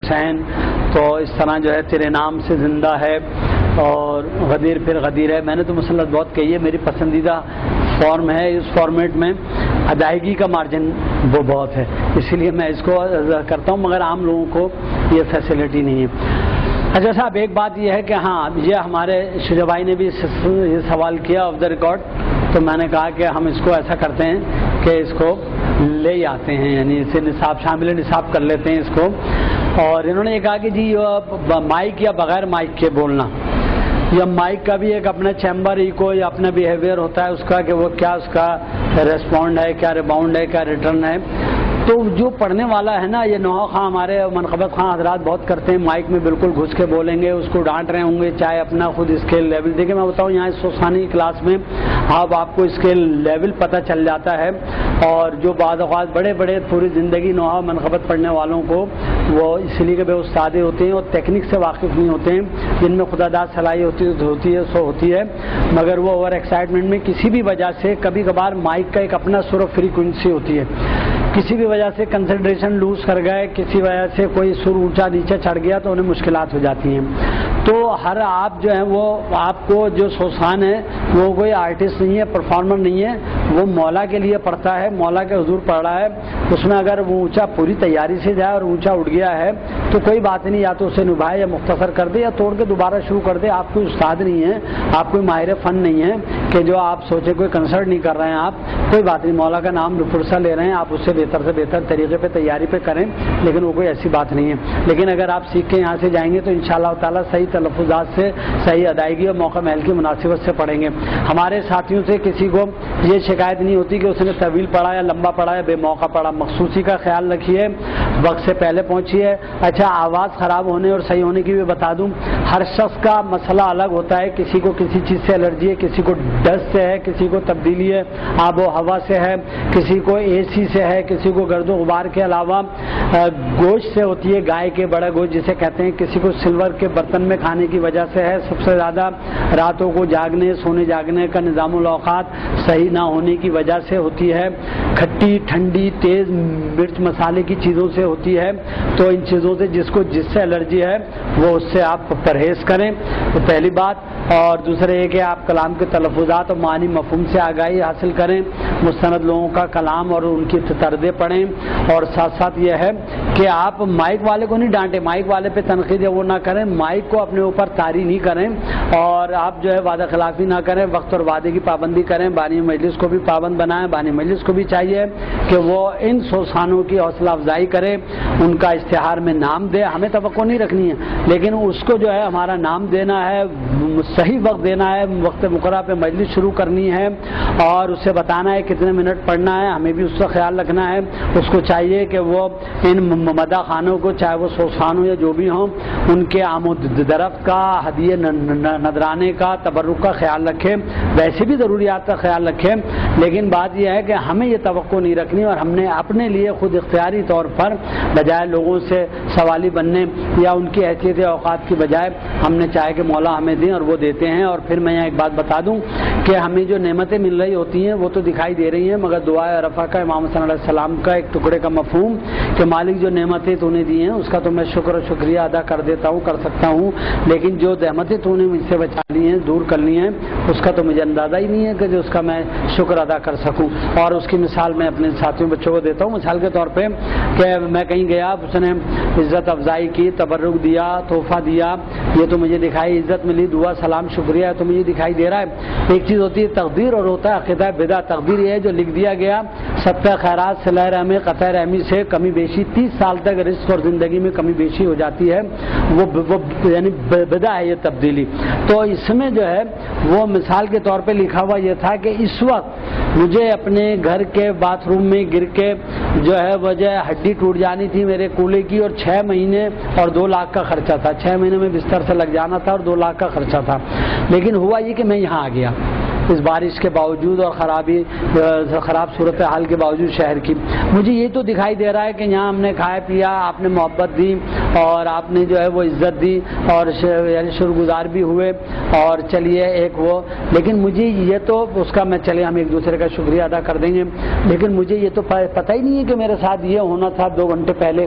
حسین تو اس طرح جو ہے تیرے نام سے زندہ ہے اور غدیر پھر غدیر ہے. میں نے تو مسلط بہت کہی ہے, میری پسندیدہ فارم ہے. اس فارمیٹ میں ادائیگی کا مارجن وہ بہت ہے, اسی لیے میں اس کو کرتا ہوں, مگر عام لوگوں کو یہ فیسلٹی نہیں ہے. اچھا صاحب, ایک بات یہ ہے کہ ہاں یہ ہمارے شجاع بھائی نے بھی یہ سوال کیا آف دا ریکارڈ, تو میں نے کہا کہ ہم اس کو ایسا کرتے ہیں کہ اس کو لے آتے ہیں, یعنی اسے نصاب شامل نصاب کر لیتے ہیں اس کو. اور انہوں نے یہ کہا کہ جی مائک یا بغیر مائک کے بولنا, یا مائک کا بھی ایک اپنا چیمبر ایکو یا اپنا بیہیویئر ہوتا ہے اس کا, کہ وہ کیا اس کا ریسپونڈ ہے, کیا ریباؤنڈ ہے, کیا ریٹرن ہے. تو جو پڑھنے والا ہے نا, یہ نوحہ خاں ہمارے منقبت خاں حضرات بہت کرتے ہیں, مائک میں بالکل گھس کے بولیں گے, اس کو ڈانٹ رہے ہوں گے, چاہے اپنا خود اسکیل لیول. دیکھیں میں بتاؤں یہاں اس ثانی کلاس میں آپ کو اسکیل لیول پتہ چل جاتا ہے, اور جو بعض اوقات بڑے بڑے پوری زندگی نوحہ منقبت پڑھنے والوں کو وہ اس لیے کہ بے استادے ہوتے ہیں اور تکنیک سے واقف نہیں ہوتے ہیں, جن میں خدا داد صلاحیت ہوتی ہے, مگر وہ اوور ایکسائٹمنٹ میں کسی بھی وجہ سے کبھی کبھار مائک کا ایک اپنا سر فریکوینسی ہوتی ہے, کسی بھی وجہ سے کنسنٹریشن لوز کر گئے, کسی وجہ سے کوئی سر اونچا نیچے چڑھ گیا تو انہیں مشکلات ہو جاتی ہیں. تو ہر آپ جو ہیں وہ آپ کو جو سوسان ہے وہ کوئی آرٹسٹ نہیں ہے, پرفارمر نہیں ہے, وہ مولا کے لیے پڑھتا ہے, مولا کے حضور پڑھ رہا ہے. اس میں اگر وہ اونچا پوری تیاری سے جائے اور اونچا اٹھ گیا ہے تو کوئی بات نہیں, یا تو اسے نبھائے یا مختصر کر دے یا توڑ کے دوبارہ شروع کر دے. آپ کوئی استاد نہیں ہے, آپ کوئی ماہر فن نہیں ہے کہ جو آپ سوچے کوئی کنسرٹ نہیں کر رہے ہیں آپ, کوئی بات نہیں, مولا کا نام فرصہ لے رہے ہیں آپ, اس سے بہتر طریقے پہ تیاری پہ کریں, لیکن وہ کوئی ایسی بات نہیں ہے. لیکن اگر آپ سیکھ کے یہاں سے جائیں گے تو انشاءاللہ تعالیٰ صحیح تلفظات سے, صحیح ادائیگی اور موقع محل کی مناسبت سے پڑھیں گے. ہمارے ساتھیوں سے کسی کو یہ شکایت نہیں ہوتی کہ اس نے طویل پڑھا یا لمبا پڑھا یا بے موقع پڑھا. مخصوصی کا خیال رکھیے, وقت سے پہلے پہنچیے. اچھا, آواز خراب ہونے اور صحیح ہونے کی بھی بتا دوں, ہر شخص کا مسئلہ الگ ہوتا ہے. کسی کو کسی چیز سے الرجی ہے, کسی کو ڈسٹ سے ہے, کسی کو تبدیلی ہے آب و ہوا سے ہے, کسی کو اے سی سے ہے, کسی کو گرد و غبار کے علاوہ گوشت سے ہوتی ہے, گائے کے بڑا گوشت جسے کہتے ہیں, کسی کو سلور کے برتن میں کھانے کی وجہ سے ہے. سب سے زیادہ راتوں کو جاگنے سونے جاگنے کا نظام الاوقات صحیح نہ ہونے کی وجہ سے ہوتی ہے. کھٹی ٹھنڈی تیز مرچ مسالے کی چیزوں سے ہوتی ہے. تو ان چیزوں سے جس سے الرجی ہے وہ اس سے آپ پرہیز کریں, تو پہلی بات. اور دوسرے یہ کہ آپ کلام کے تلفظات اور معنی مفہوم سے آگاہی حاصل کریں, مستند لوگوں کا کلام اور ان کی طرزیں پڑھیں. اور ساتھ ساتھ یہ ہے کہ آپ مائک والے کو نہیں ڈانٹیں, مائک والے پہ تنقید وہ نہ کریں, مائک کو اپنے اوپر طاری نہیں کریں, اور آپ جو ہے وعدہ خلافی نہ کریں, وقت اور وعدے کی پابندی کریں. بانی مجلس کو بھی پابند بنائیں, بانی مجلس کو بھی چاہیے کہ وہ ان سوسانوں کی حوصلہ افزائی کرے, ان کا اشتہار میں نام دے. ہمیں توقع نہیں رکھنی ہے, لیکن اس کو جو ہے ہمارا نام دینا ہے, صحیح وقت دینا ہے, وقت مقررہ پہ مجلس شروع کرنی ہے, اور اسے بتانا ہے کتنے منٹ پڑھنا ہے. ہمیں بھی اس کا خیال رکھنا ہے. اس کو چاہیے کہ وہ ان مداح خانوں کو, چاہے وہ سوسان ہو یا جو بھی ہوں, ان کے آمد درخت کا, ہدیے نذرانے کا, تبرک کا خیال رکھے. ویسے بھی ضروریات کا خیال رکھے, لیکن بات یہ ہے کہ ہمیں یہ توقع نہیں رکھنی, اور ہم نے اپنے لیے خود اختیاری طور پر بجائے لوگوں سے سوالی بننے یا ان کی حیثیت اوقات کی بجائے ہم نے چاہے کہ مولا ہمیں دیں, اور وہ دیتے ہیں. اور پھر میں یہاں ایک بات بتا دوں کہ ہمیں جو نعمتیں مل رہی ہوتی ہیں وہ تو دکھائی دے رہی ہیں, مگر دعائے عرفہ کا امام حسن علیہ السلام کا ایک ٹکڑے کا مفہوم کہ مالک جو نعمتیں تو نے دی ہیں اس کا تو میں شکر و شکریہ ادا کر دیتا ہوں, کر سکتا ہوں, لیکن جو نعمتیں تو نے مجھ سے بچا لی ہیں, دور کر لی ہیں, اس کا تو مجھے اندازہ ہی نہیں ہے کہ جو اس کا میں شکر ادا کر سکوں. اور اس کی مثال میں اپنے ساتھیوں بچوں کو دیتا ہوں مثال کے طور پہ, کہ میں کہیں گیا, اس نے عزت افزائی کی, تبرک دیا, تحفہ دیا, یہ تو مجھے دکھائی عزت ملی, دعا سلام شکریہ تو مجھے دکھائی دے رہا ہے. ایک چیز ہوتی ہے تقدیر اور ہوتا ہے عقیدہ بدعہ. تقدیر یہ ہے جو لکھ دیا گیا, صدقہ خیرات صلہ رحمی قطع رحمی سے کمی بیشی 30 سال تک رزق اور زندگی میں کمی بیشی ہو جاتی ہے, وہ یعنی بدعہ ہے یہ تبدیلی. تو اس میں جو ہے وہ مثال کے طور پہ لکھا ہوا یہ تھا کہ اس وقت مجھے اپنے گھر کے باتھ روم میں گر کے جو ہے وجہ ہڈی ٹوٹ جانی تھی میرے کولے کی, اور 6 مہینے اور 2 لاکھ کا خرچہ تھا. 6 مہینے میں بستر سے لگ جانا تھا اور 2 لاکھ کا خرچہ تھا. لیکن ہوا یہ کہ میں یہاں آ گیا اس بارش کے باوجود اور خراب صورتحال کے باوجود شہر کی. مجھے یہ تو دکھائی دے رہا ہے کہ یہاں ہم نے کھایا پیا, آپ نے محبت دی اور آپ نے جو ہے وہ عزت دی, اور یعنی شکرگزار بھی ہوئے, اور چلیے ایک وہ. لیکن مجھے یہ تو اس کا میں چلے ہم ایک دوسرے کا شکریہ ادا کر دیں گے, لیکن مجھے یہ تو پتہ ہی نہیں ہے کہ میرے ساتھ یہ ہونا تھا 2 گھنٹے پہلے.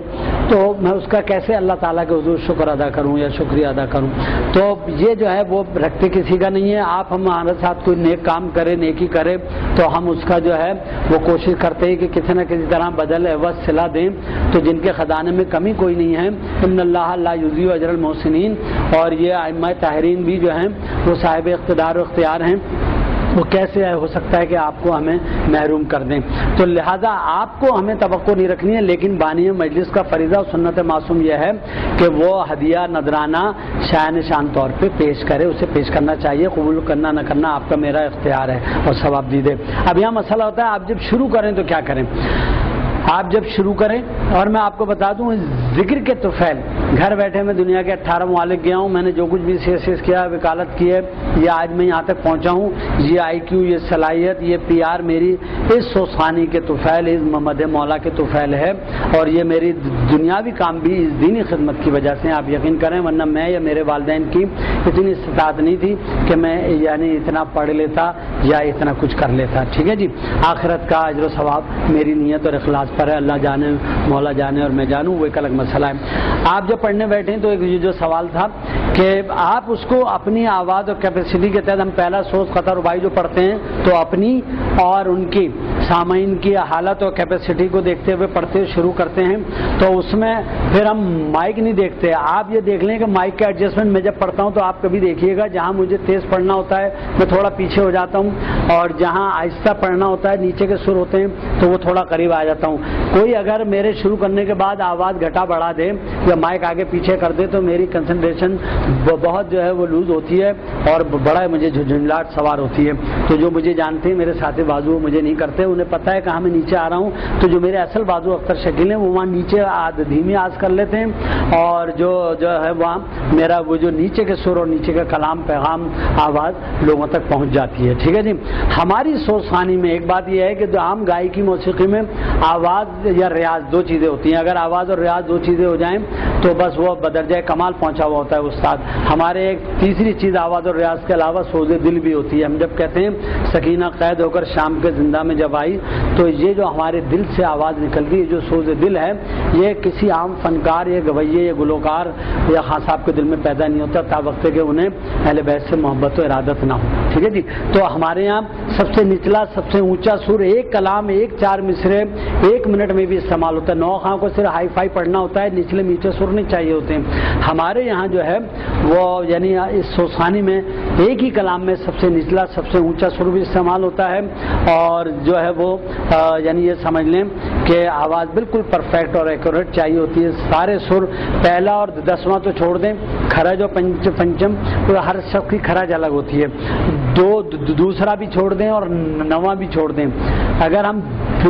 تو میں اس کا کیسے اللہ تعالیٰ کے حضور شکر ادا کروں یا شکریہ ادا کروں؟ تو یہ جو ہے وہ رکھتے کسی کا نہیں ہے. آپ ہمارے ساتھ کوئی نیک کام کرے، نیکی کرے، تو ہم اس کا جو ہے وہ کوشش کرتے ہیں کہ کسی نہ کسی طرح بدل عوض صلہ دیں. تو جن کے خزانے میں کمی کوئی نہیں ہے، ان اللہ لا یضیع اجر المحسنین، اور یہ ائمہ طاہرین بھی جو ہیں وہ صاحب اقتدار و اختیار ہیں، وہ کیسے ہو سکتا ہے کہ آپ کو ہمیں محروم کر دیں؟ تو لہذا آپ کو ہمیں توقع نہیں رکھنی ہے، لیکن بانی مجلس کا فریضہ و سنت معصوم یہ ہے کہ وہ ہدیہ نذرانہ شان طور پہ پیش کرے، اسے پیش کرنا چاہیے. قبول کرنا نہ کرنا آپ کا میرا اختیار ہے اور ثواب دیدے. اب یہاں مسئلہ ہوتا ہے آپ جب شروع کریں تو کیا کریں؟ آپ جب شروع کریں، اور میں آپ کو بتا دوں ذکر کے طفیل، گھر بیٹھے میں دنیا کے 18 ممالک گیا ہوں، میں نے جو کچھ بھی سیس کیا، وکالت کی ہے، یہ آج میں یہاں تک پہنچا ہوں، یہ آئی کیو، یہ صلاحیت، یہ پی آر میری اس سوسانی کے طفیل، اس محمد مولا کے طفیل ہے، اور یہ میری دنیاوی کام بھی اس دینی خدمت کی وجہ سے آپ یقین کریں، ورنہ میں یا میرے والدین کی اتنی استطاعت نہیں تھی کہ میں یعنی اتنا پڑھ لیتا یا اتنا کچھ کر لیتا. ٹھیک ہے جی. آخرت کا اجر و ثواب میری نیت اور اخلاص پر ہے، اللہ جانے، مولا جانے اور میں جانوں، وہ ایک الگ مسئلہ ہے. آپ جب پڑھنے بیٹھے تو ایک جو سوال تھا کہ آپ اس کو اپنی آواز اور کیپیسٹی کے تحت، ہم پہلا سوز خطا ربائی جو پڑھتے ہیں تو اپنی اور ان کی سامعین کی حالت اور کیپیسٹی کو دیکھتے ہوئے پڑھتے شروع کرتے ہیں. تو اس میں پھر ہم مائک نہیں دیکھتے. آپ یہ دیکھ لیں کہ مائک کا ایڈجسٹمنٹ میں جب پڑھتا ہوں تو آپ کبھی دیکھیے گا جہاں مجھے تیز پڑھنا ہوتا ہے میں تھوڑا پیچھے ہو جاتا ہوں، اور جہاں آہستہ پڑھنا ہوتا ہے نیچے کے سر ہوتے ہیں تو وہ تھوڑا قریب آ جاتا ہوں. کوئی اگر میرے شروع کرنے کے بعد آواز گھٹا بڑھا دے یا مائک آگے پیچھے کر دے تو میری کنسنٹریشن بہت جو ہے وہ لوز ہوتی ہے اور بڑا مجھے جھنجھلاہٹ سوار ہوتی ہے. تو جو مجھے جانتے ہیں میرے ساتھی بازو مجھے نہیں کرتے، انہیں پتہ ہے کہاں میں نیچے آ رہا ہوں، تو جو میرے اصل بازو اختر شکیل ہیں وہ وہاں نیچے دھیمی آواز کر لیتے ہیں، اور جو ہے وہاں میرا وہ جو نیچے کے سر اور نیچے کا کلام پیغام آواز لوگوں تک پہنچ جاتی ہے. ٹھیک ہے جی. ہماری سوچ خانی میں ایک بات یہ ہے کہ جو عام گائکی موسیقی میں آواز یا ریاض دو چیزیں ہوتی ہیں. اگر آواز اور ریاض دو چیزیں ہو جائیں تو بس وہ بدرجہ کمال پہنچا ہوا ہوتا ہے استاد. ہمارے ایک تیسری چیز آواز اور ریاض کے علاوہ سوز دل بھی ہوتی ہے. ہم جب کہتے ہیں سکینہ قید ہو کر شام کے زندہ میں جب آئی، تو یہ جو ہمارے دل سے آواز نکلتی ہے جو سوز دل ہے، یہ کسی عام فنکار یا گویے یا گلوکار یا خان صاحب کے دل میں پیدا نہیں ہوتا تا وقت کہ انہیں اہل بیت سے محبت و ارادت نہ ہو. ٹھیک ہے جی. تو ہمارے یہاں سب سے نچلا سب سے اونچا سر ایک کلام ایک 4 مصرے 1 منٹ میں بھی استعمال ہوتا ہے. 9 خان کو صرف ہائی فائی پڑھنا ہوتا ہے، نچلے میٹھے سر نہیں چاہیے ہوتے ہیں. ہمارے یہاں جو ہے وہ یعنی اس سوسانی میں ایک ہی کلام میں سب سے نچلا سب سے اونچا سر بھی استعمال ہوتا ہے، اور جو ہے وہ یعنی یہ سمجھ لیں کہ آواز بالکل پرفیکٹ اور ایکوریٹ چاہیے ہوتی ہے. سارے سر پہلا اور 10واں تو چھوڑ دیں، کھرج اور پنچم ہر شخص کی کھرج الگ ہوتی ہے. دوسرا بھی چھوڑ دیں اور 9واں بھی چھوڑ دیں. اگر ہم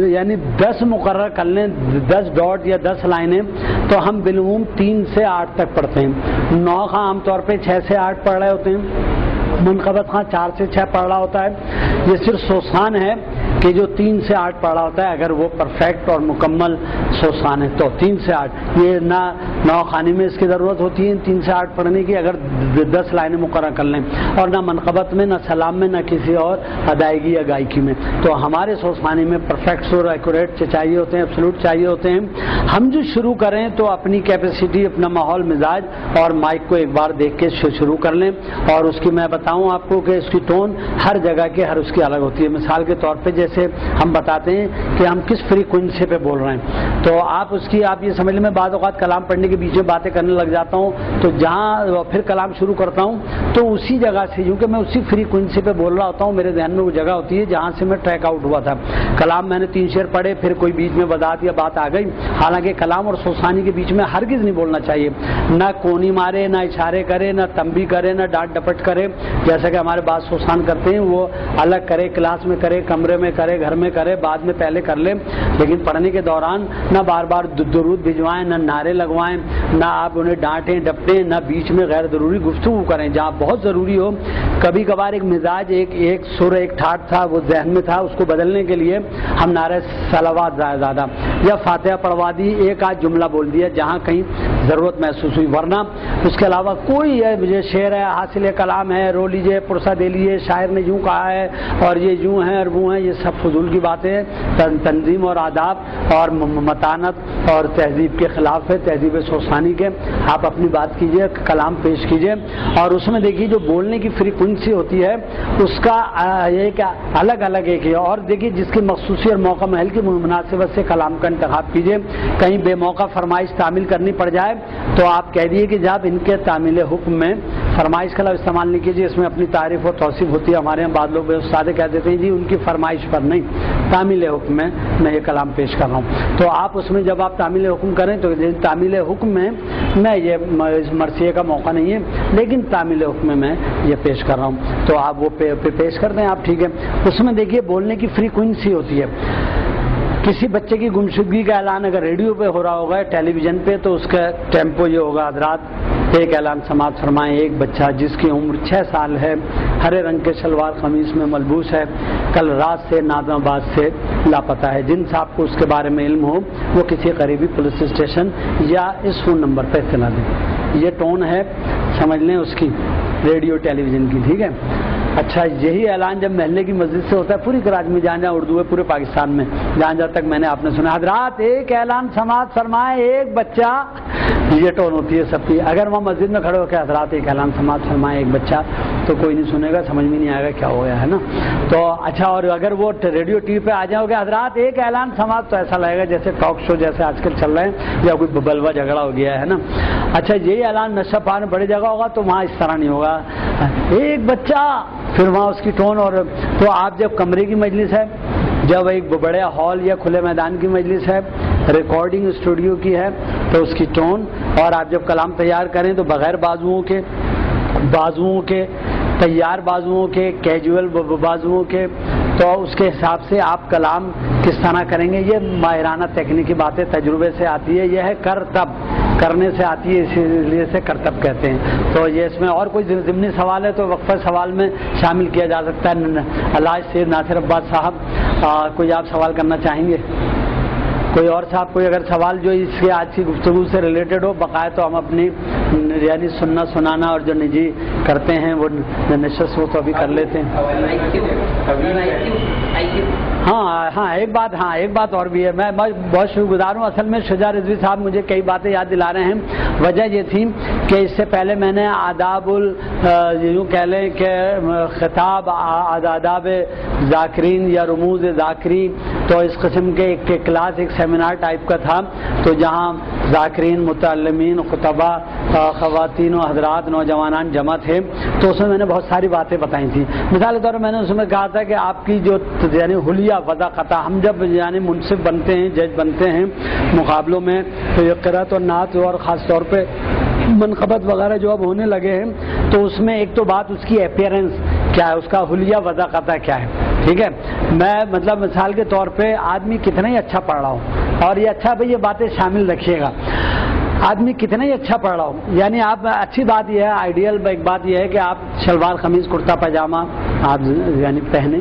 یعنی 10 مقرر کر لیں، 10 ڈاٹ یا 10 لائنیں، تو ہم بالعموم 3 سے 8 تک پڑھتے ہیں. 9 خاں عام طور پہ 6 سے 8 پڑھ رہے ہوتے ہیں، منقبت خاں 4 سے 6 پڑھ رہا ہوتا ہے. یہ صرف سوسان ہے کہ جو 3 سے 8 پڑھ رہا ہوتا ہے. اگر وہ پرفیکٹ اور مکمل سوسان ہے تو 3 سے 8. یہ نہ 9 خانی میں اس کی ضرورت ہوتی ہے 3 سے 8 پڑھنے کی اگر 10 لائنیں مقرر کر لیں، اور نہ منقبت میں، نہ سلام میں، نہ کسی اور ادائیگی یا گائکی میں. تو ہمارے سوسانی میں پرفیکٹ سر ایکوریٹ چاہیے ہوتے ہیں، ایبسولوٹ چاہیے ہوتے ہیں. ہم جو شروع کریں تو اپنی کیپیسٹی، اپنا ماحول مزاج اور مائک کو ایک بار دیکھ کے شروع کر لیں. اور اس کی میں بتاؤں آپ کو کہ اس کی ٹون ہر جگہ کے ہر اس کی الگ ہوتی ہے. مثال کے طور پہ جیسے ہم بتاتے ہیں کہ ہم کس فریکوینسی پہ بول رہے ہیں، تو آپ اس کی آپ یہ سمجھ لیں میں بعض اوقات کلام پڑھنے کے بیچ میں باتیں کرنے لگ جاتا ہوں، تو جہاں پھر کلام شروع کرتا ہوں تو اسی جگہ سے، کیونکہ میں اسی فریکوینسی پہ بول رہا ہوتا ہوں، میرے ذہن میں وہ جگہ ہوتی ہے جہاں سے میں ٹریک آؤٹ ہوا تھا. کلام میں نے 3 شعر پڑھے، پھر کوئی بیچ میں وضاحت یا بات آ گئی. حالانکہ کلام اور سوسانی کے بیچ میں ہرگز نہیں بولنا چاہیے، نہ کونی مارے، نہ اشارے کرے، نہ تنبیہ کرے، نہ ڈانٹ ڈپٹ کرے، جیسا کہ ہمارے بعض سوسان کرتے ہیں. وہ الگ کرے، کلاس میں کرے، کمرے میں کرے، گھر میں کرے، بعد میں پہلے کر لے، لیکن پڑھنے کے دوران نہ بار بار درود بھجوائیں، نہ نعرے لگوائیں، نہ آپ انہیں ڈانٹیں ڈپٹیں، نہ بیچ میں غیر ضروری گفتگو کریں. جہاں بہت ضروری ہو، کبھی کبھار ایک مزاج، ایک سر، ایک ٹھاٹ تھا وہ ذہن میں تھا، اس کو بدلنے کے لیے ہم نعرہ صلوات زیادہ یا فاتحہ پڑھوا دی، ایک آدھ جملہ بول دیا. جہاں کہیں ضرورت محسوس ہوئی، ورنہ اس کے علاوہ کوئی یہ شعر ہے، حاصل کلام ہے، رو لیجیے پرسہ دے لیجیے، شاعر نے یوں کہا ہے اور یہ یوں ہے اور وہ ہیں، یہ سب فضول کی باتیں ہیں، تنظیم اور آداب اور متانت اور تہذیب کے خلاف ہے، تہذیب سوسانی کے۔ آپ اپنی بات کیجیے، کلام پیش کیجیے، اور اس میں دیکھیے جو بولنے کی فریکوینسی ہوتی ہے اس کا ایک الگ الگ ایک ہے، اور دیکھیے جس کی مخصوصی اور موقع محل کی مناسبت سے کلام کا انتخاب کیجیے۔ کہیں بے موقع فرمائش تعمیل کرنی پڑ جائے تو آپ کہہ دیے کہ جب ان کے تعمیل حکم میں فرمائش کا لفظ استعمال نہیں کیجیے، اس میں اپنی تعریف و توصیف ہوتی ہے۔ ہمارے یہاں بعض لوگ بے استاد کہہ دیتے ہیں جی ان کی فرمائش پر نہیں، تعمیل حکم میں یہ کلام پیش کر رہا ہوں، تو آپ اس میں جب آپ تعمیل حکم کریں تو تعمیل حکم میں یہ مرثیے کا موقع نہیں ہے، لیکن تعمیل حکم میں یہ پیش کر رہا ہوں، تو آپ وہ پیش کر دیں آپ، ٹھیک ہے۔ اس میں دیکھیے بولنے کی فریکوینسی ہوتی ہے۔ کسی بچے کی گمشدگی کا اعلان اگر ریڈیو پہ ہو رہا ہوگا، ٹیلی ویژن پہ، تو اس کا ٹیمپو یہ ہوگا، حضرات ایک اعلان سماعت فرمائیں، ایک بچہ جس کی عمر 6 سال ہے، ہرے رنگ کے شلوار قمیص میں ملبوس ہے، کل رات سے نادم آباد سے لاپتہ ہے، جن صاحب کو اس کے بارے میں علم ہو وہ کسی قریبی پولیس اسٹیشن یا اس فون نمبر پہ اطلاع دیں۔ یہ ٹون ہے، سمجھ لیں اس کی ریڈیو ٹیلی ویژن کی، ٹھیک ہے۔ اچھا، یہی اعلان جب محلے کی مسجد سے ہوتا ہے، پوری کراچی میں جہاں جہاں اردو ہے، پورے پاکستان میں جہاں جہاں تک میں نے آپ نے سنا، حضرات ایک اعلان سماعت فرمائیں، ایک بچہ، یہ ٹون ہوتی ہے سب کی۔ اگر وہاں مسجد میں کھڑے ہو کے حضرات ایک اعلان سماعت فرمائیں ایک بچہ، تو کوئی نہیں سنے گا، سمجھ میں نہیں آئے گا کیا ہو گیا ہے نا۔ تو اچھا، اور اگر وہ ریڈیو ٹی وی پہ آ جاؤ گے حضرات ایک اعلان سماعت، تو ایسا لگے گا جیسے ٹاک شو جیسے آج کل چل رہے ہیں یا کوئی بلوا جھگڑا ہو گیا ہے نا۔ اچھا، یہی اعلان نشہ پان بڑی جگہ ہوگا تو وہاں اس طرح نہیں ہوگا، ایک بچہ، پھر وہاں اس کی ٹون، اور تو آپ جب کمرے کی مجلس ہے، جب ایک بڑے ہال یا کھلے میدان کی مجلس ہے، ریکارڈنگ اسٹوڈیو کی ہے، تو اس کی ٹون، اور آپ جب کلام تیار کریں تو بغیر بازوؤں کے تیار بازوؤں کے، کیجول بازوؤں کے، تو اس کے حساب سے آپ کلام کس طرح کریں گے، یہ ماہرانہ تکنیکی باتیں تجربے سے آتی ہے، یہ ہے کرتب، کرنے سے آتی ہے، اسی لیے سے کرتب کہتے ہیں۔ تو یہ اس میں اور کوئی ضمنی سوال ہے تو وقفہ سوال میں شامل کیا جا سکتا ہے۔ علاج سید ناصر عباس صاحب، کوئی آپ سوال کرنا چاہیں گے؟ کوئی اور صاحب کوئی اگر سوال جو اس کے آج کی گفتگو سے ریلیٹڈ ہو بقایا، تو ہم اپنی یعنی سننا سنانا اور جو نجی کرتے ہیں وہ نشست وہ تو ابھی کر لیتے ہیں۔ ہاں ایک بات اور بھی ہے، میں بہت شکر گزار ہوں، اصل میں شجاع رضوی صاحب مجھے کئی باتیں یاد دلا رہے ہیں۔ وجہ یہ تھی کہ اس سے پہلے میں نے آداب یوں کہہ لیں کہ خطاب آداب ذاکرین یا رموز ذاکری، تو اس قسم کے ایک کلاس، ایک سیمینار ٹائپ کا تھا، تو جہاں ذاکرین، متعلمین، خطبہ، خواتین و حضرات، نوجوانان جمع تھے، تو اس میں میں نے بہت ساری باتیں بتائی تھیں۔ مثال کے طور پر میں نے اس میں کہا تھا کہ آپ کی جو یعنی حلیہ وضع قطع، ہم جب یعنی منصف بنتے ہیں، جج بنتے ہیں مقابلوں میں، تو یہ قرأت اور نعت اور خاص طور پہ منقبت وغیرہ جو اب ہونے لگے ہیں، تو اس میں ایک تو بات اس کی اپیرنس کیا ہے، اس کا حلیہ وضع قطع کیا ہے، ٹھیک ہے۔ میں مطلب مثال کے طور پہ آدمی کتنا ہی اچھا پڑھ رہا ہوں، اور یہ اچھا بھائی یہ باتیں شامل رکھیے گا، آدمی کتنا ہی اچھا پڑھ رہا ہوں، یعنی آپ اچھی بات یہ ہے، آئیڈیل ایک بات یہ ہے کہ آپ شلوار قمیض کرتا پاجامہ آپ یعنی پہنیں۔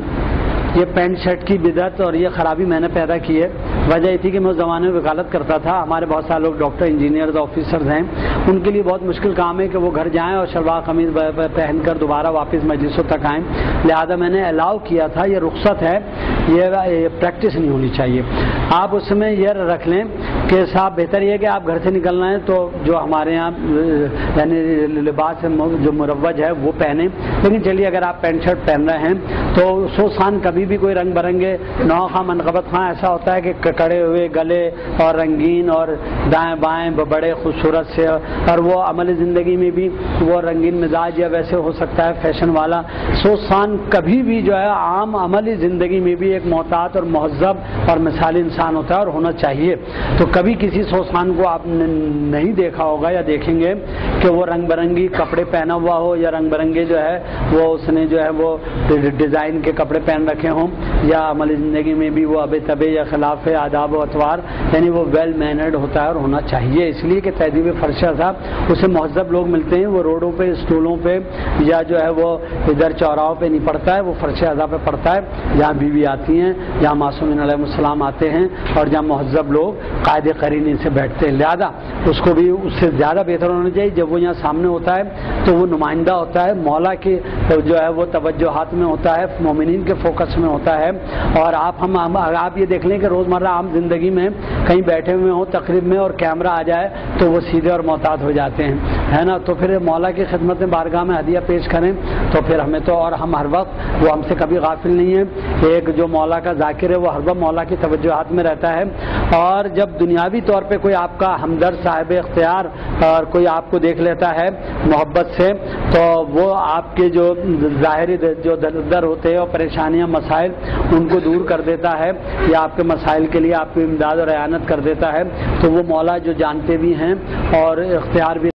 یہ پینٹ شرٹ کی بدعت اور یہ خرابی میں نے پیدا کی ہے۔ وجہ یہ تھی کہ میں اس زمانے میں وکالت کرتا تھا، ہمارے بہت سارے لوگ ڈاکٹر، انجینئرز، آفیسرز ہیں، ان کے لیے بہت مشکل کام ہے کہ وہ گھر جائیں اور شلوار قمیض پہن کر دوبارہ واپس مجلسوں تک آئیں، لہذا میں نے الاؤ کیا تھا، یہ رخصت ہے، یہ پریکٹس نہیں ہونی چاہیے۔ آپ اس میں یہ رکھ لیں کہ صاحب بہتر یہ ہے کہ آپ گھر سے نکلنا ہے تو جو ہمارے یہاں یعنی لباس جو مروج ہے وہ پہنیں، لیکن چلیے اگر آپ پینٹ شرٹ پہن رہے ہیں تو سوسان کبھی بھی کوئی رنگ برنگے نوخواں منقبت خواں ایسا ہوتا ہے کہ کڑے ہوئے گلے اور رنگین اور دائیں بائیں بڑے خوبصورت سے، اور وہ عملی زندگی میں بھی وہ رنگین مزاج یا ویسے ہو سکتا ہے فیشن والا، سوسان کبھی بھی جو ہے عام عملی زندگی میں بھی ایک محتاط اور مہذب اور مثالی انسان ہوتا ہے اور ہونا چاہیے۔ تو کبھی کسی سوسان کو آپ نے نہیں دیکھا ہوگا یا دیکھیں گے کہ وہ رنگ برنگی کپڑے پہنا ہوا ہو یا رنگ برنگے جو ہے وہ اس نے جو ہے وہ ڈیزائن کے کپڑے پہن رکھے ہوں یا عملی زندگی میں بھی وہ اب تبے یا خلاف آداب و اطوار، یعنی وہ ویل مینرڈ ہوتا ہے اور ہونا چاہیے، اس لیے کہ تہذیب فرشہ صاحب اسے مہذب لوگ ملتے ہیں، وہ روڈوں پہ اسٹولوں پہ یا جو ہے وہ ادھر چوراہوں پہ نہیں پڑتا ہے، وہ فرش اعضاء پہ پڑتا ہے جہاں بیوی آتی ہیں، جہاں معصومین علیہ السلام آتے ہیں اور جہاں مہذب لوگ قائد قرینی سے بیٹھتے ہیں، لہذا اس کو بھی اس سے زیادہ بہتر ہونا چاہیے جب وہ یہاں سامنے ہوتا ہے تو وہ نمائندہ ہوتا ہے مولا کے جو ہے وہ توجہات میں ہوتا ہے، مومنین کے فوکس میں ہوتا ہے۔ اور آپ یہ دیکھ لیں کہ روزمرہ عام زندگی میں کہیں بیٹھے ہوئے ہوں تقریب میں اور کیمرہ آ جائے تو وہ سیدھے اور محتاط ہو جاتے ہیں، ہے نا، تو پھر مولا کی خدمت میں بارگاہ میں ہدیہ پیش کریں تو پھر ہمیں تو، اور ہم ہر وقت وہ ہم سے کبھی غافل نہیں ہے، ایک جو مولا کا ذاکر ہے وہ ہر وقت مولا کی توجہات میں رہتا ہے، اور جب دنیاوی طور پہ کوئی آپ کا ہمدرد صاحب اختیار اور کوئی آپ کو دیکھ لیتا ہے محبت سے تو وہ آپ کے جو ظاہری جو در ہوتے ہیں اور پریشانیاں مسائل ان کو دور کر دیتا ہے یا آپ کے مسائل کے لیے آپ کی امداد اور اعانت کر دیتا ہے، تو وہ مولا جو جانتے بھی ہیں اور اختیار بھی